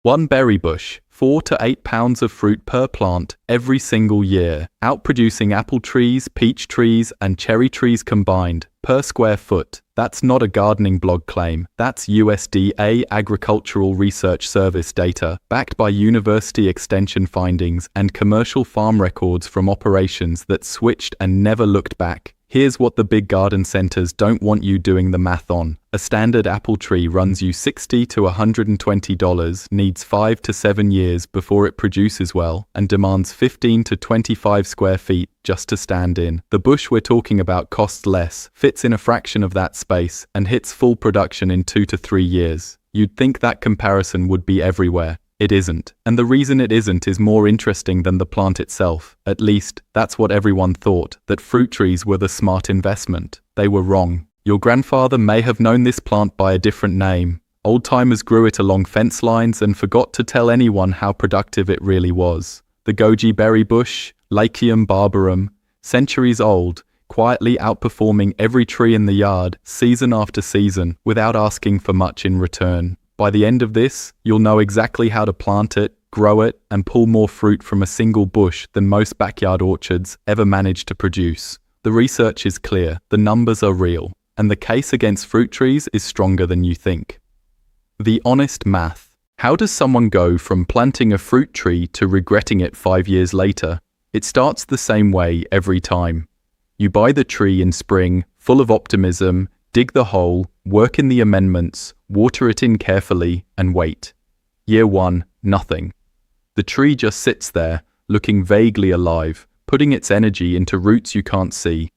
One berry bush, 4 to 8 pounds of fruit per plant every single year, outproducing apple trees, peach trees, and cherry trees combined, per square foot. That's not a gardening blog claim, that's USDA Agricultural Research Service data, backed by university extension findings and commercial farm records from operations that switched and never looked back. Here's what the big garden centers don't want you doing the math on. A standard apple tree runs you $60 to $120, needs 5 to 7 years before it produces well, and demands 15 to 25 square feet just to stand in. The bush we're talking about costs less, fits in a fraction of that space, and hits full production in 2 to 3 years. You'd think that comparison would be everywhere. It isn't. And the reason it isn't is more interesting than the plant itself. At least, that's what everyone thought, that fruit trees were the smart investment. They were wrong. Your grandfather may have known this plant by a different name. Old-timers grew it along fence lines and forgot to tell anyone how productive it really was. The goji berry bush, Leucium barbarum, centuries old, quietly outperforming every tree in the yard, season after season, without asking for much in return. By the end of this, you'll know exactly how to plant it, grow it, and pull more fruit from a single bush than most backyard orchards ever managed to produce. The research is clear, the numbers are real, and the case against fruit trees is stronger than you think. The honest math. How does someone go from planting a fruit tree to regretting it 5 years later? It starts the same way every time. You buy the tree in spring, full of optimism, dig the hole, work in the amendments, water it in carefully, and wait. Year 1, nothing. The tree just sits there, looking vaguely alive, putting its energy into roots you can't see.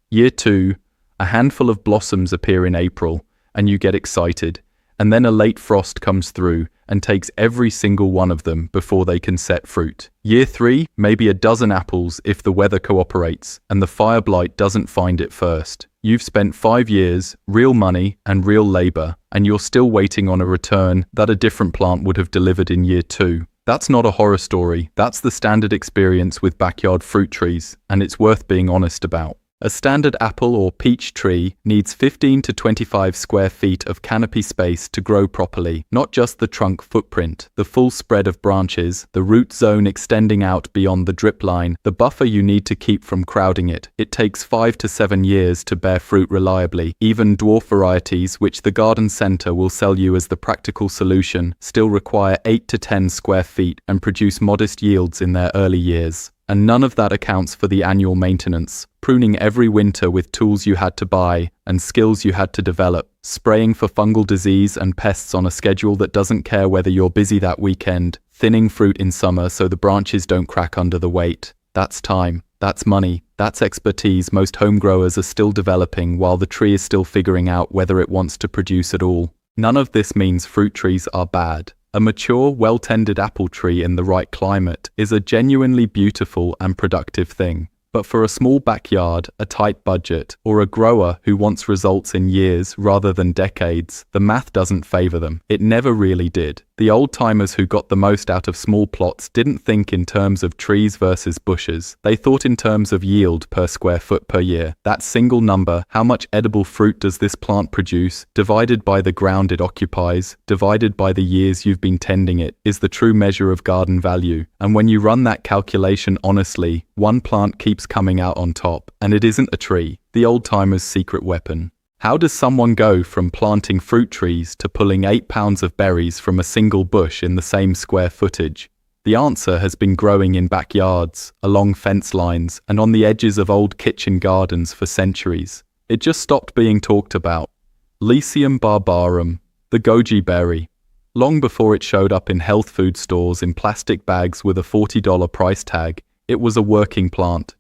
Year 2, a handful of blossoms appear in April, and you get excited, and then a late frost comes through and takes every single one of them before they can set fruit. Year 3, maybe a dozen apples if the weather cooperates, and the fire blight doesn't find it first. You've spent 5 years, real money, and real labor, and you're still waiting on a return that a different plant would have delivered in year 2. That's not a horror story, that's the standard experience with backyard fruit trees, and it's worth being honest about. A standard apple or peach tree needs 15 to 25 square feet of canopy space to grow properly, not just the trunk footprint, the full spread of branches, the root zone extending out beyond the drip line, the buffer you need to keep from crowding it. It takes 5 to 7 years to bear fruit reliably. Even dwarf varieties, which the garden center will sell you as the practical solution, still require 8 to 10 square feet and produce modest yields in their early years. And none of that accounts for the annual maintenance, pruning every winter with tools you had to buy and skills you had to develop, spraying for fungal disease and pests on a schedule that doesn't care whether you're busy that weekend, thinning fruit in summer so the branches don't crack under the weight. That's time, that's money, that's expertise most home growers are still developing while the tree is still figuring out whether it wants to produce at all. None of this means fruit trees are bad. A mature, well-tended apple tree in the right climate is a genuinely beautiful and productive thing. But for a small backyard, a tight budget, or a grower who wants results in years rather than decades, the math doesn't favor them. It never really did. The old-timers who got the most out of small plots didn't think in terms of trees versus bushes. They thought in terms of yield per square foot per year. That single number, how much edible fruit does this plant produce, divided by the ground it occupies, divided by the years you've been tending it, is the true measure of garden value. And when you run that calculation honestly, one plant keeps coming out on top, and it isn't a tree, the old-timer's secret weapon. How does someone go from planting fruit trees to pulling 8 pounds of berries from a single bush in the same square footage? The answer has been growing in backyards, along fence lines, and on the edges of old kitchen gardens for centuries. It just stopped being talked about. Leucium barbarum, the goji berry. Long before it showed up in health food stores in plastic bags with a $40 price tag, it was a working plant.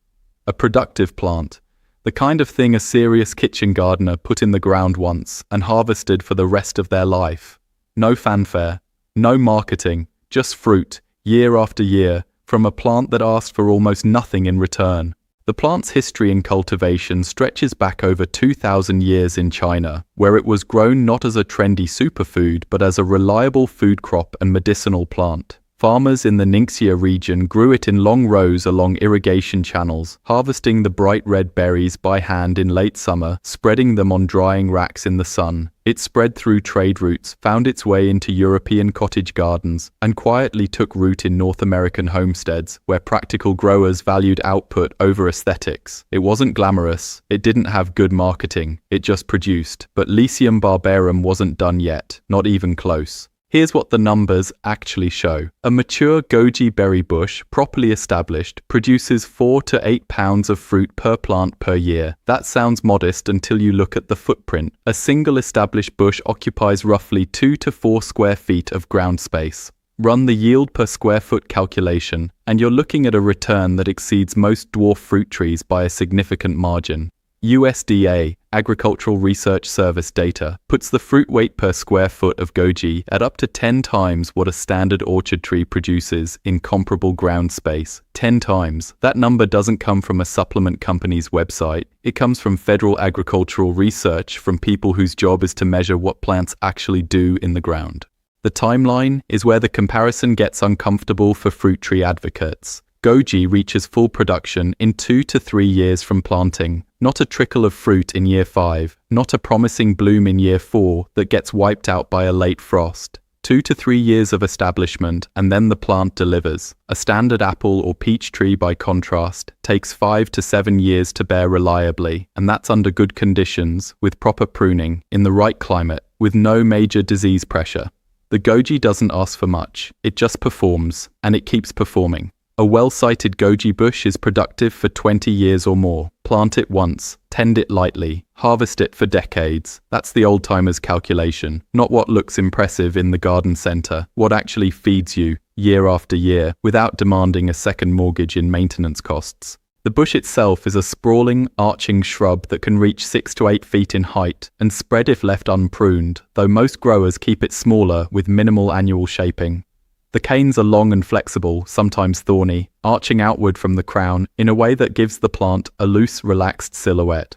A productive plant. The kind of thing a serious kitchen gardener put in the ground once and harvested for the rest of their life. No fanfare, no marketing, just fruit, year after year, from a plant that asked for almost nothing in return. The plant's history in cultivation stretches back over 2,000 years in China, where it was grown not as a trendy superfood but as a reliable food crop and medicinal plant. Farmers in the Ningxia region grew it in long rows along irrigation channels, harvesting the bright red berries by hand in late summer, spreading them on drying racks in the sun. It spread through trade routes, found its way into European cottage gardens, and quietly took root in North American homesteads, where practical growers valued output over aesthetics. It wasn't glamorous, it didn't have good marketing, it just produced. But Lycium barbarum wasn't done yet, not even close. Here's what the numbers actually show. A mature goji berry bush, properly established, produces 4 to 8 pounds of fruit per plant per year. That sounds modest until you look at the footprint. A single established bush occupies roughly 2 to 4 square feet of ground space. Run the yield per square foot calculation, and you're looking at a return that exceeds most dwarf fruit trees by a significant margin. USDA, Agricultural Research Service data, puts the fruit weight per square foot of goji at up to 10 times what a standard orchard tree produces in comparable ground space. 10 times. That number doesn't come from a supplement company's website. It comes from federal agricultural research from people whose job is to measure what plants actually do in the ground. The timeline is where the comparison gets uncomfortable for fruit tree advocates. Goji reaches full production in 2 to 3 years from planting. Not a trickle of fruit in year 5, not a promising bloom in year 4 that gets wiped out by a late frost. 2 to 3 years of establishment and then the plant delivers. A standard apple or peach tree, by contrast, takes 5 to 7 years to bear reliably, and that's under good conditions, with proper pruning, in the right climate, with no major disease pressure. The goji doesn't ask for much, it just performs, and it keeps performing. A well-sited goji bush is productive for 20 years or more. Plant it once, tend it lightly, harvest it for decades. That's the old-timers' calculation, not what looks impressive in the garden center, what actually feeds you, year after year, without demanding a second mortgage in maintenance costs. The bush itself is a sprawling, arching shrub that can reach 6 to 8 feet in height and spread if left unpruned, though most growers keep it smaller with minimal annual shaping. The canes are long and flexible, sometimes thorny, arching outward from the crown in a way that gives the plant a loose, relaxed silhouette.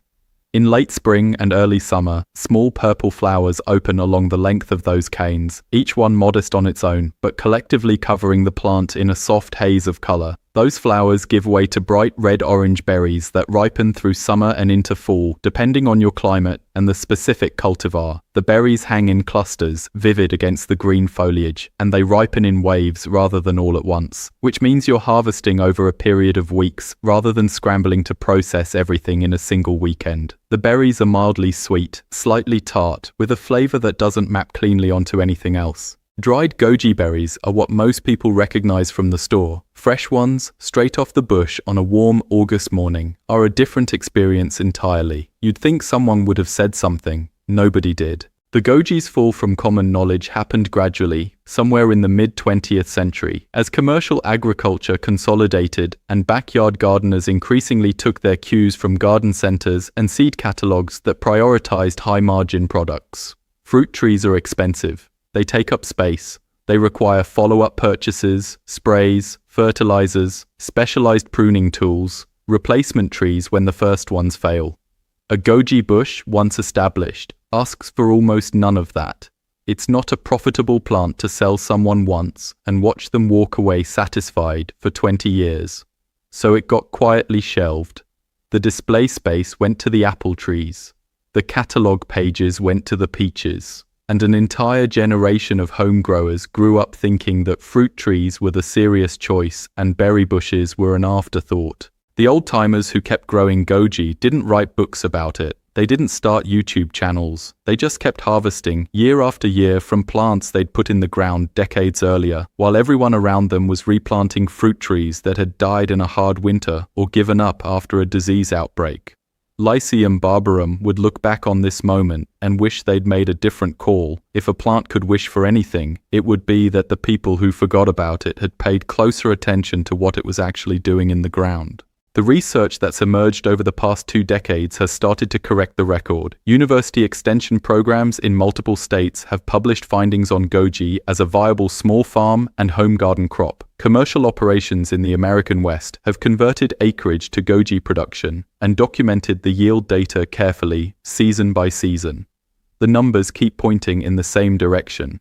In late spring and early summer, small purple flowers open along the length of those canes, each one modest on its own, but collectively covering the plant in a soft haze of color. Those flowers give way to bright red-orange berries that ripen through summer and into fall, depending on your climate and the specific cultivar. The berries hang in clusters, vivid against the green foliage, and they ripen in waves rather than all at once, which means you're harvesting over a period of weeks rather than scrambling to process everything in a single weekend. The berries are mildly sweet, slightly tart, with a flavor that doesn't map cleanly onto anything else. Dried goji berries are what most people recognize from the store. Fresh ones, straight off the bush on a warm August morning, are a different experience entirely. You'd think someone would have said something. Nobody did. The goji's fall from common knowledge happened gradually, somewhere in the mid-20th century, as commercial agriculture consolidated and backyard gardeners increasingly took their cues from garden centers and seed catalogs that prioritized high-margin products. Fruit trees are expensive. They take up space. They require follow-up purchases, sprays, fertilizers, specialized pruning tools, replacement trees when the first ones fail. A goji bush, once established, asks for almost none of that. It's not a profitable plant to sell someone once and watch them walk away satisfied for 20 years. So it got quietly shelved. The display space went to the apple trees. The catalog pages went to the peaches. And an entire generation of home growers grew up thinking that fruit trees were the serious choice and berry bushes were an afterthought. The old-timers who kept growing goji didn't write books about it. They didn't start YouTube channels. They just kept harvesting year after year from plants they'd put in the ground decades earlier, while everyone around them was replanting fruit trees that had died in a hard winter or given up after a disease outbreak. Lycium barbarum would look back on this moment and wish they'd made a different call. If a plant could wish for anything, it would be that the people who forgot about it had paid closer attention to what it was actually doing in the ground. The research that's emerged over the past 2 decades has started to correct the record. University extension programs in multiple states have published findings on goji as a viable small farm and home garden crop. Commercial operations in the American West have converted acreage to goji production and documented the yield data carefully, season by season. The numbers keep pointing in the same direction.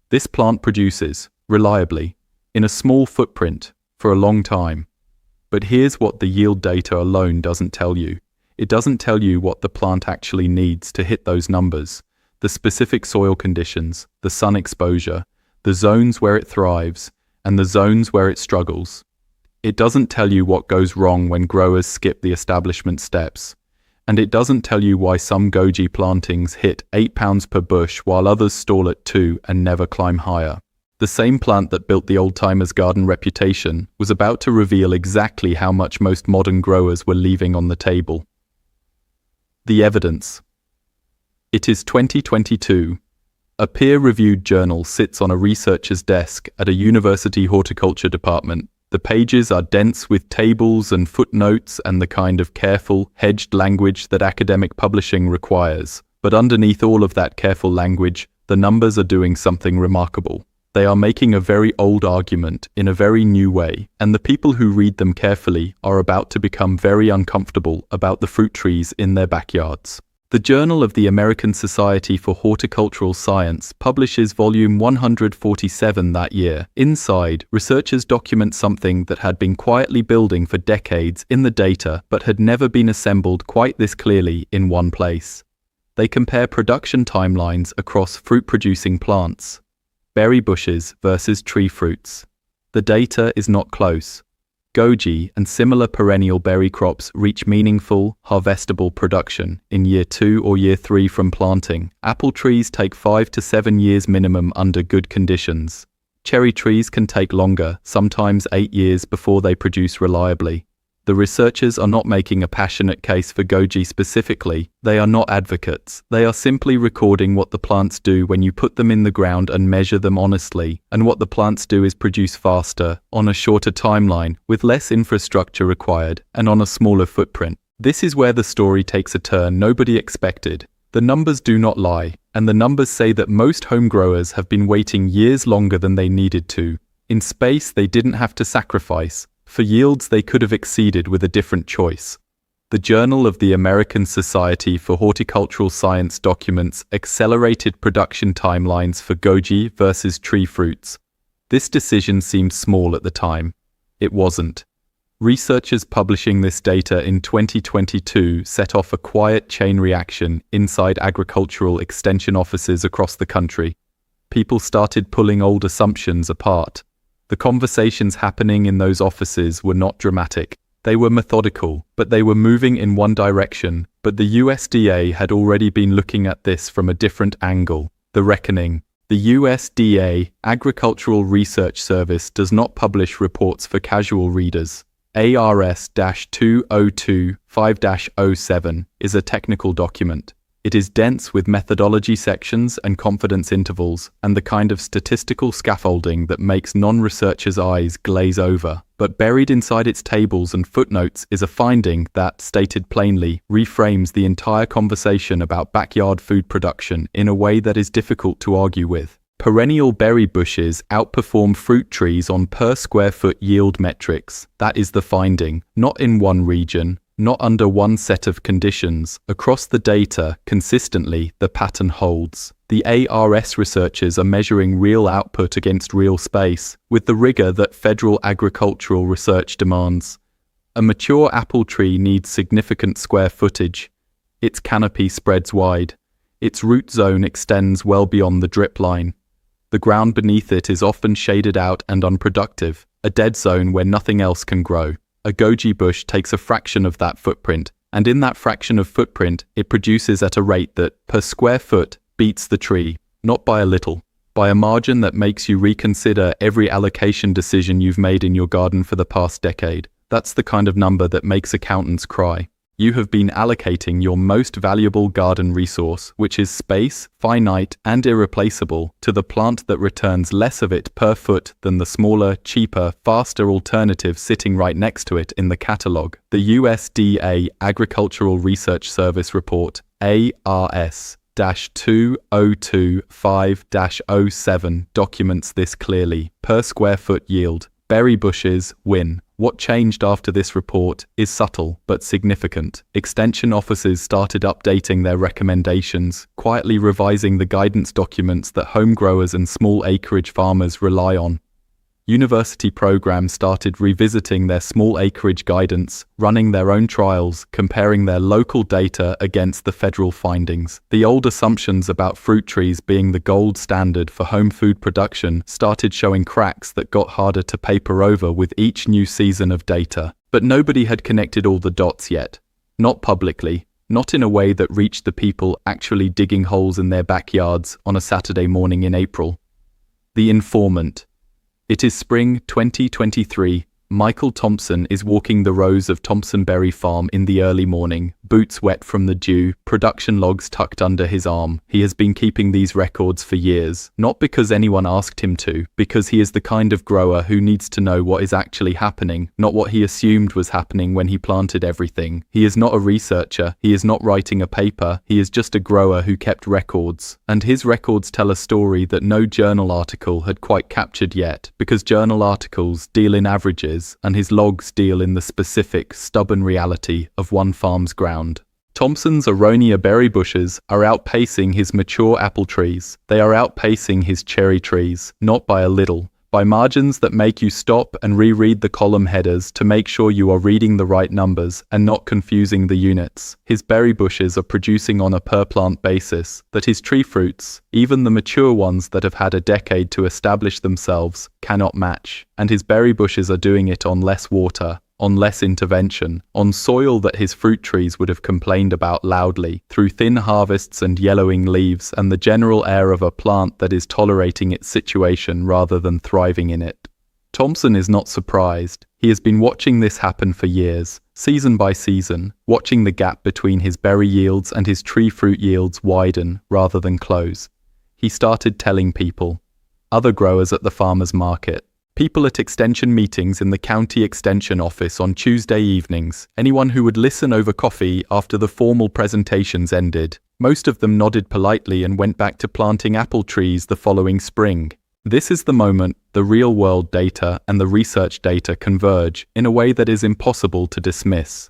This plant produces, reliably, in a small footprint, for a long time. But here's what the yield data alone doesn't tell you. It doesn't tell you what the plant actually needs to hit those numbers, the specific soil conditions, the sun exposure, the zones where it thrives, and the zones where it struggles. It doesn't tell you what goes wrong when growers skip the establishment steps. And it doesn't tell you why some goji plantings hit 8 pounds per bush while others stall at 2 and never climb higher. The same plant that built the old-timers' garden reputation was about to reveal exactly how much most modern growers were leaving on the table. The evidence. It is 2022. A peer-reviewed journal sits on a researcher's desk at a university horticulture department. The pages are dense with tables and footnotes and the kind of careful, hedged language that academic publishing requires. But underneath all of that careful language, the numbers are doing something remarkable. They are making a very old argument in a very new way, and the people who read them carefully are about to become very uncomfortable about the fruit trees in their backyards. The Journal of the American Society for Horticultural Science publishes volume 147 that year. Inside, researchers document something that had been quietly building for decades in the data but had never been assembled quite this clearly in one place. They compare production timelines across fruit-producing plants, berry bushes versus tree fruits. The data is not close. Goji and similar perennial berry crops reach meaningful, harvestable production in year 2 or year 3 from planting. Apple trees take 5 to 7 years minimum under good conditions. Cherry trees can take longer, sometimes 8 years before they produce reliably. The researchers are not making a passionate case for goji specifically. They are not advocates. They are simply recording what the plants do when you put them in the ground and measure them honestly. And what the plants do is produce faster, on a shorter timeline, with less infrastructure required, and on a smaller footprint. This is where the story takes a turn nobody expected. The numbers do not lie, and the numbers say that most home growers have been waiting years longer than they needed to. In space they didn't have to sacrifice. For yields they could have exceeded with a different choice. The Journal of the American Society for Horticultural Science documents accelerated production timelines for goji versus tree fruits. This decision seemed small at the time. It wasn't. Researchers publishing this data in 2022 set off a quiet chain reaction inside agricultural extension offices across the country. People started pulling old assumptions apart. The conversations happening in those offices were not dramatic. They were methodical, but they were moving in one direction. But the USDA had already been looking at this from a different angle. The reckoning. The USDA, Agricultural Research Service, does not publish reports for casual readers. ARS-2025-07 is a technical document. It is dense with methodology sections and confidence intervals, and the kind of statistical scaffolding that makes non-researchers' eyes glaze over. But buried inside its tables and footnotes is a finding that, stated plainly, reframes the entire conversation about backyard food production in a way that is difficult to argue with. Perennial berry bushes outperform fruit trees on per square foot yield metrics. That is the finding, not in one region, not under one set of conditions. Across the data, consistently, the pattern holds. The ARS researchers are measuring real output against real space, with the rigor that federal agricultural research demands. A mature apple tree needs significant square footage. Its canopy spreads wide. Its root zone extends well beyond the drip line. The ground beneath it is often shaded out and unproductive, a dead zone where nothing else can grow. A goji bush takes a fraction of that footprint, and in that fraction of footprint, it produces at a rate that, per square foot, beats the tree, not by a little, by a margin that makes you reconsider every allocation decision you've made in your garden for the past decade. That's the kind of number that makes accountants cry. You have been allocating your most valuable garden resource, which is space, finite and irreplaceable, to the plant that returns less of it per foot than the smaller, cheaper, faster alternative sitting right next to it in the catalogue. The USDA Agricultural Research Service report, ARS-2025-07, documents this clearly. Per square foot yield, berry bushes win. What changed after this report is subtle but significant. Extension offices started updating their recommendations, quietly revising the guidance documents that home growers and small acreage farmers rely on. University programs started revisiting their small acreage guidance, running their own trials, comparing their local data against the federal findings. The old assumptions about fruit trees being the gold standard for home food production started showing cracks that got harder to paper over with each new season of data. But nobody had connected all the dots yet. Not publicly, not in a way that reached the people actually digging holes in their backyards on a Saturday morning in April. The informant. It is spring 2023. Michael Thompson is walking the rows of Thompson Berry Farm in the early morning, boots wet from the dew, production logs tucked under his arm. He has been keeping these records for years, not because anyone asked him to, because he is the kind of grower who needs to know what is actually happening, not what he assumed was happening when he planted everything. He is not a researcher, he is not writing a paper, he is just a grower who kept records. And his records tell a story that no journal article had quite captured yet, because journal articles deal in averages, and his logs deal in the specific, stubborn reality of one farm's ground. Thompson's Aronia berry bushes are outpacing his mature apple trees. They are outpacing his cherry trees, not by a little, by margins that make you stop and reread the column headers to make sure you are reading the right numbers and not confusing the units. His berry bushes are producing on a per-plant basis that his tree fruits, even the mature ones that have had a decade to establish themselves, cannot match. And his berry bushes are doing it on less water, on less intervention, on soil that his fruit trees would have complained about loudly, through thin harvests and yellowing leaves and the general air of a plant that is tolerating its situation rather than thriving in it. Thompson is not surprised. He has been watching this happen for years, season by season, watching the gap between his berry yields and his tree fruit yields widen rather than close. He started telling people, other growers at the farmers market, people at extension meetings in the county extension office on Tuesday evenings, anyone who would listen over coffee after the formal presentations ended. Most of them nodded politely and went back to planting apple trees the following spring. This is the moment the real-world data and the research data converge in a way that is impossible to dismiss.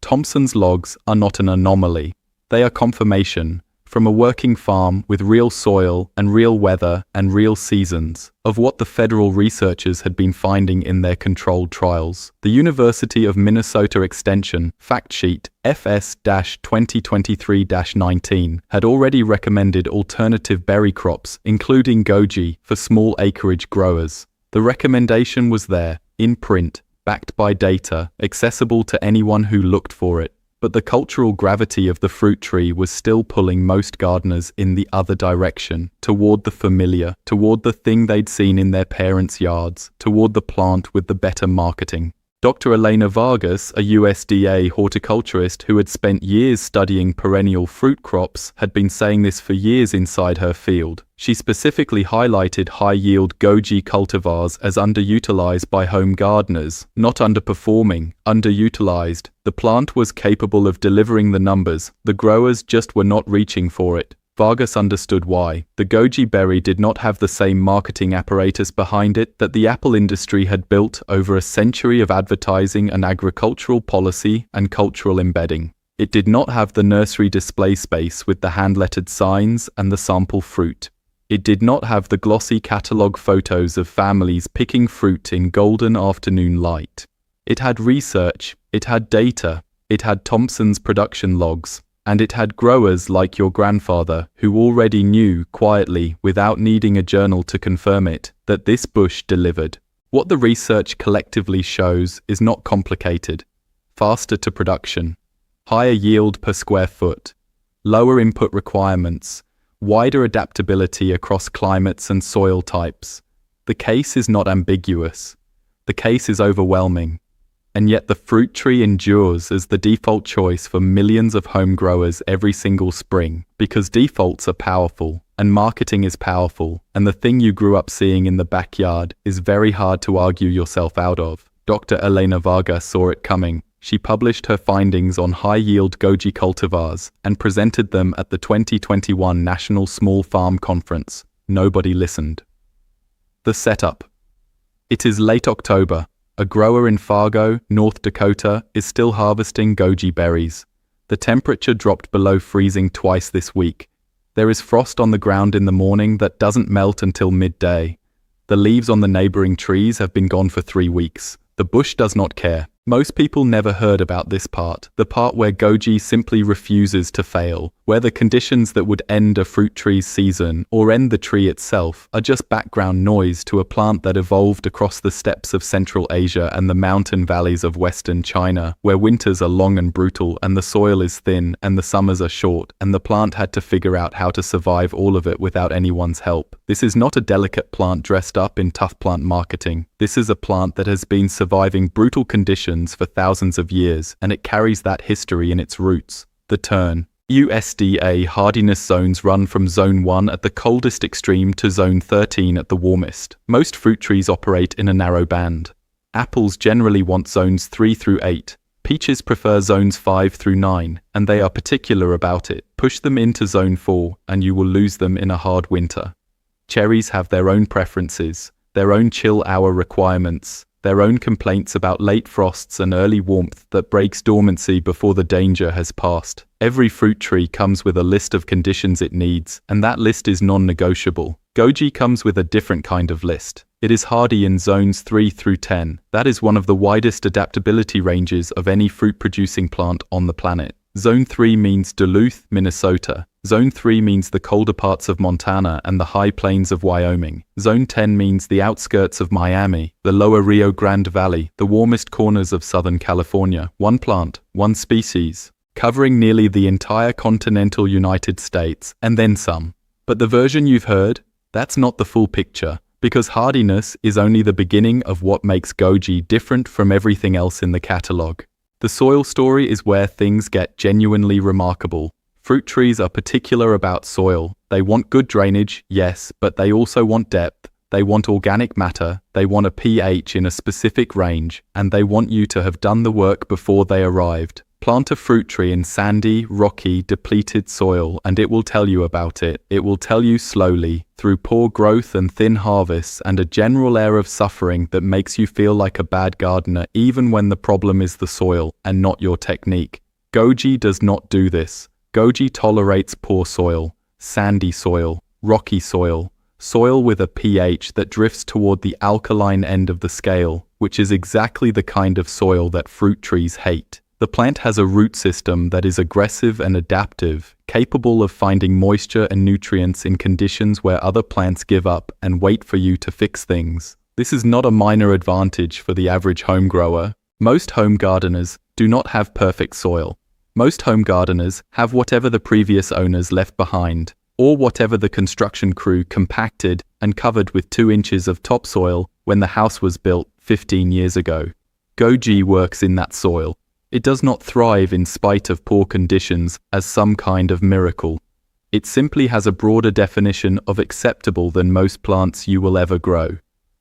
Thompson's logs are not an anomaly. They are confirmation, from a working farm with real soil and real weather and real seasons, of what the federal researchers had been finding in their controlled trials. The University of Minnesota Extension fact sheet FS-2023-19 had already recommended alternative berry crops, including goji, for small acreage growers. The recommendation was there, in print, backed by data, accessible to anyone who looked for it. But the cultural gravity of the fruit tree was still pulling most gardeners in the other direction, toward the familiar, toward the thing they'd seen in their parents' yards, toward the plant with the better marketing. Dr. Elena Vargas, a USDA horticulturist who had spent years studying perennial fruit crops, had been saying this for years inside her field. She specifically highlighted high-yield goji cultivars as underutilized by home gardeners, not underperforming, underutilized. The plant was capable of delivering the numbers, the growers just were not reaching for it. Vargas understood why. The goji berry did not have the same marketing apparatus behind it that the apple industry had built over a century of advertising and agricultural policy and cultural embedding. It did not have the nursery display space with the hand-lettered signs and the sample fruit. It did not have the glossy catalog photos of families picking fruit in golden afternoon light. It had research, it had data, it had Thompson's production logs, and it had growers like your grandfather who already knew quietly, without needing a journal to confirm it, that this bush delivered. What the research collectively shows is not complicated. Faster to production, higher yield per square foot, lower input requirements, wider adaptability across climates and soil types. The case is not ambiguous. The case is overwhelming. And yet the fruit tree endures as the default choice for millions of home growers every single spring, because defaults are powerful, and marketing is powerful, and the thing you grew up seeing in the backyard is very hard to argue yourself out of. Dr. Elena Vargas saw it coming. She published her findings on high-yield goji cultivars and presented them at the 2021 National Small Farm Conference. Nobody listened. The setup. It is late October. A grower in Fargo, North Dakota, is still harvesting goji berries. The temperature dropped below freezing twice this week. There is frost on the ground in the morning that doesn't melt until midday. The leaves on the neighboring trees have been gone for 3 weeks. The bush does not care. Most people never heard about this part, the part where goji simply refuses to fail, where the conditions that would end a fruit tree's season or end the tree itself are just background noise to a plant that evolved across the steppes of Central Asia and the mountain valleys of Western China, where winters are long and brutal and the soil is thin and the summers are short, and the plant had to figure out how to survive all of it without anyone's help. This is not a delicate plant dressed up in tough plant marketing. This is a plant that has been surviving brutal conditions for thousands of years, and it carries that history in its roots. The tern. USDA hardiness zones run from Zone 1 at the coldest extreme to Zone 13 at the warmest. Most fruit trees operate in a narrow band. Apples generally want Zones 3 through 8. Peaches prefer Zones 5 through 9, and they are particular about it. Push them into Zone 4, and you will lose them in a hard winter. Cherries have their own preferences, their own chill hour requirements, their own complaints about late frosts and early warmth that breaks dormancy before the danger has passed. Every fruit tree comes with a list of conditions it needs, and that list is non-negotiable. Goji comes with a different kind of list. It is hardy in Zones 3 through 10. That is one of the widest adaptability ranges of any fruit-producing plant on the planet. Zone 3 means Duluth, Minnesota. Zone 3 means the colder parts of Montana and the high plains of Wyoming. Zone 10 means the outskirts of Miami, the lower Rio Grande Valley, the warmest corners of Southern California. One plant, one species, covering nearly the entire continental United States, and then some. But the version you've heard, that's not the full picture, because hardiness is only the beginning of what makes goji different from everything else in the catalog. The soil story is where things get genuinely remarkable. Fruit trees are particular about soil. They want good drainage, yes, but they also want depth. They want organic matter. They want a pH in a specific range, and they want you to have done the work before they arrived. Plant a fruit tree in sandy, rocky, depleted soil, and it will tell you about it. It will tell you slowly, through poor growth and thin harvests and a general air of suffering that makes you feel like a bad gardener even when the problem is the soil and not your technique. Goji does not do this. Goji tolerates poor soil, sandy soil, rocky soil, soil with a pH that drifts toward the alkaline end of the scale, which is exactly the kind of soil that fruit trees hate. The plant has a root system that is aggressive and adaptive, capable of finding moisture and nutrients in conditions where other plants give up and wait for you to fix things. This is not a minor advantage for the average home grower. Most home gardeners do not have perfect soil. Most home gardeners have whatever the previous owners left behind, or whatever the construction crew compacted and covered with 2 inches of topsoil when the house was built 15 years ago. Goji works in that soil. It does not thrive in spite of poor conditions as some kind of miracle. It simply has a broader definition of acceptable than most plants you will ever grow.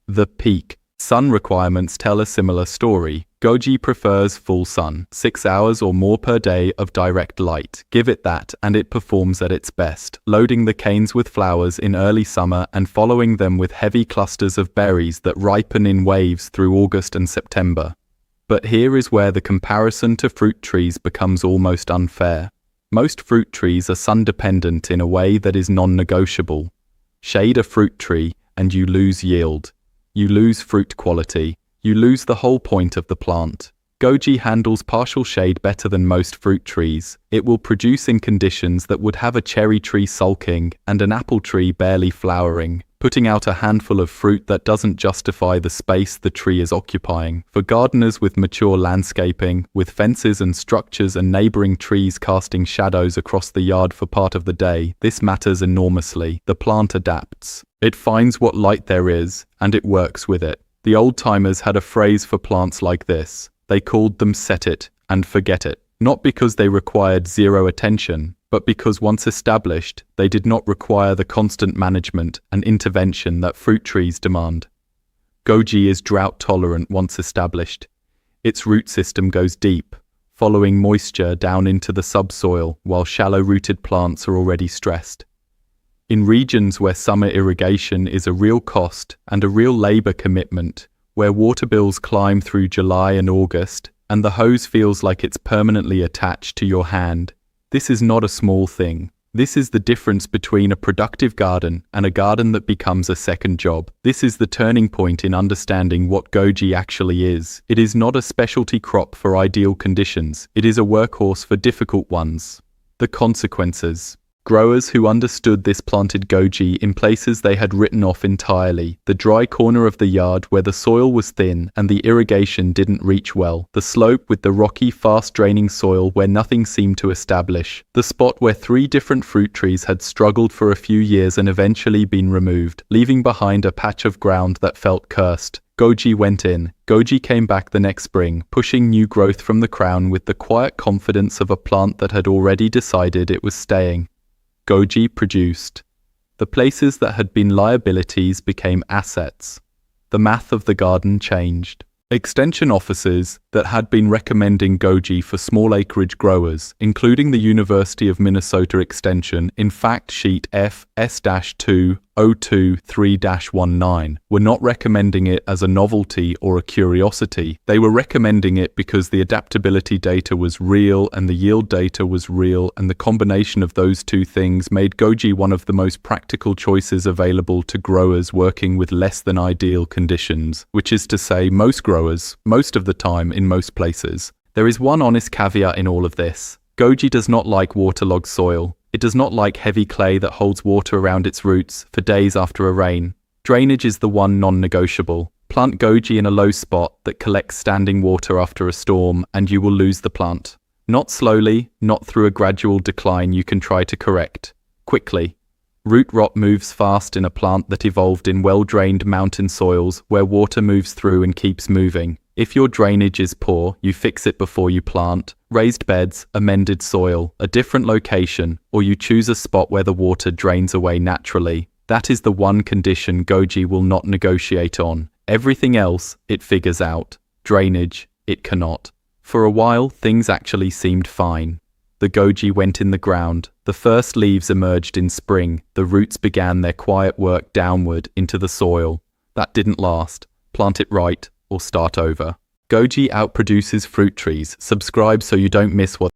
The peak. Sun requirements tell a similar story. Goji prefers full sun, 6 hours or more per day of direct light. Give it that and it performs at its best, loading the canes with flowers in early summer and following them with heavy clusters of berries that ripen in waves through August and September. But here is where the comparison to fruit trees becomes almost unfair. Most fruit trees are sun-dependent in a way that is non-negotiable. Shade a fruit tree and you lose yield. You lose fruit quality. You lose the whole point of the plant. Goji handles partial shade better than most fruit trees. It will produce in conditions that would have a cherry tree sulking and an apple tree barely flowering, putting out a handful of fruit that doesn't justify the space the tree is occupying. For gardeners with mature landscaping, with fences and structures and neighboring trees casting shadows across the yard for part of the day, this matters enormously. The plant adapts. It finds what light there is, and it works with it. The old-timers had a phrase for plants like this. They called them set it and forget it. Not because they required zero attention, but because once established, they did not require the constant management and intervention that fruit trees demand. Goji is drought-tolerant once established. Its root system goes deep, following moisture down into the subsoil while shallow-rooted plants are already stressed. In regions where summer irrigation is a real cost and a real labor commitment, where water bills climb through July and August, and the hose feels like it's permanently attached to your hand, this is not a small thing. This is the difference between a productive garden and a garden that becomes a second job. This is the turning point in understanding what goji actually is. It is not a specialty crop for ideal conditions. It is a workhorse for difficult ones. The consequences. Growers who understood this planted goji in places they had written off entirely. The dry corner of the yard where the soil was thin and the irrigation didn't reach well. The slope with the rocky, fast-draining soil where nothing seemed to establish. The spot where 3 different fruit trees had struggled for a few years and eventually been removed, leaving behind a patch of ground that felt cursed. Goji went in. Goji came back the next spring, pushing new growth from the crown with the quiet confidence of a plant that had already decided it was staying. Goji produced. The places that had been liabilities became assets. The math of the garden changed. Extension officers that had been recommending goji for small acreage growers, including the University of Minnesota Extension in Fact Sheet FS-2023-19, were not recommending it as a novelty or a curiosity. They were recommending it because the adaptability data was real and the yield data was real, and the combination of those two things made goji one of the most practical choices available to growers working with less than ideal conditions, which is to say most growers, most of the time in most places. There is one honest caveat in all of this. Goji does not like waterlogged soil. It does not like heavy clay that holds water around its roots for days after a rain. Drainage is the one non-negotiable. Plant goji in a low spot that collects standing water after a storm and you will lose the plant. Not slowly, not through a gradual decline you can try to correct. Quickly. Root rot moves fast in a plant that evolved in well-drained mountain soils where water moves through and keeps moving. If your drainage is poor, you fix it before you plant. Raised beds, amended soil, a different location, or you choose a spot where the water drains away naturally. That is the one condition goji will not negotiate on. Everything else, it figures out. Drainage, it cannot. For a while, things actually seemed fine. The goji went in the ground. The first leaves emerged in spring. The roots began their quiet work downward into the soil. That didn't last. Plant it right, or start over. Goji outproduces fruit trees. Subscribe so you don't miss what